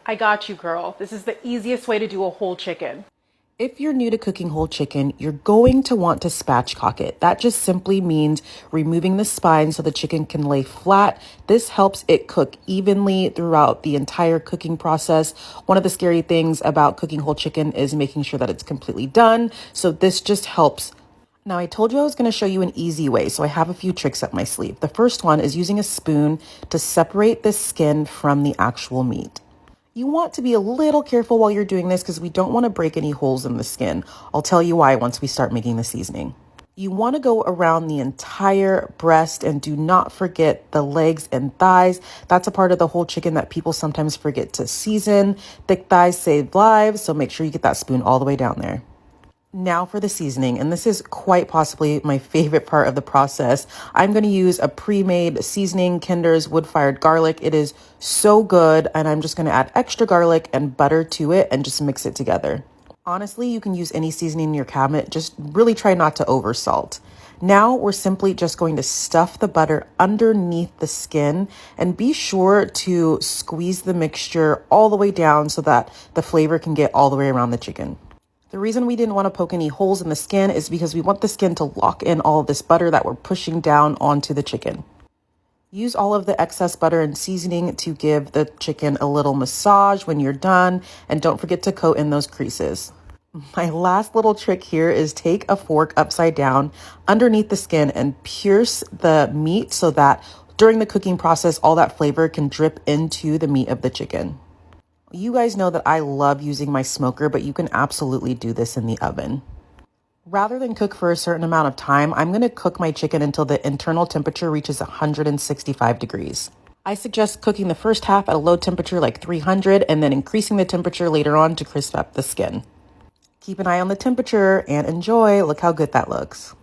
I got you, girl. This is the easiest way to do a whole chicken. If you're new to cooking whole chicken, you're going to want to spatchcock it. That just simply means removing the spine so the chicken can lay flat. This helps it cook evenly throughout the entire cooking process. One of the scary things about cooking whole chicken is making sure that it's completely done. So this just helps. Now, I told you I was going to show you an easy way, so I have a few tricks up my sleeve. The first one is using a spoon to separate the skin from the actual meat. You want to be a little careful while you're doing this because we don't want to break any holes in the skin. I'll tell you why once we start making the seasoning. You want to go around the entire breast and do not forget the legs and thighs. That's a part of the whole chicken that people sometimes forget to season. Thick thighs save lives, so make sure you get that spoon all the way down there. Now for the seasoning, and this is quite possibly my favorite part of the process. I'm going to use a pre-made seasoning, Kinder's wood-fired garlic. It is so good, and I'm just going to add extra garlic and butter to it and just mix it together. Honestly, you can use any seasoning in your cabinet. Just really try not to oversalt. Now we're simply just going to stuff the butter underneath the skin and be sure to squeeze the mixture all the way down so that the flavor can get all the way around the chicken. The reason we didn't want to poke any holes in the skin is because we want the skin to lock in all of this butter that we're pushing down onto the chicken. Use all of the excess butter and seasoning to give the chicken a little massage when you're done, and don't forget to coat in those creases. My last little trick here is take a fork upside down underneath the skin and pierce the meat so that during the cooking process, all that flavor can drip into the meat of the chicken. You guys know that I love using my smoker, but you can absolutely do this in the oven. Rather than cook for a certain amount of time, I'm going to cook my chicken until the internal temperature reaches 165 degrees. I suggest cooking the first half at a low temperature like 300 and then increasing the temperature later on to crisp up the skin. Keep an eye on the temperature and enjoy. Look how good that looks.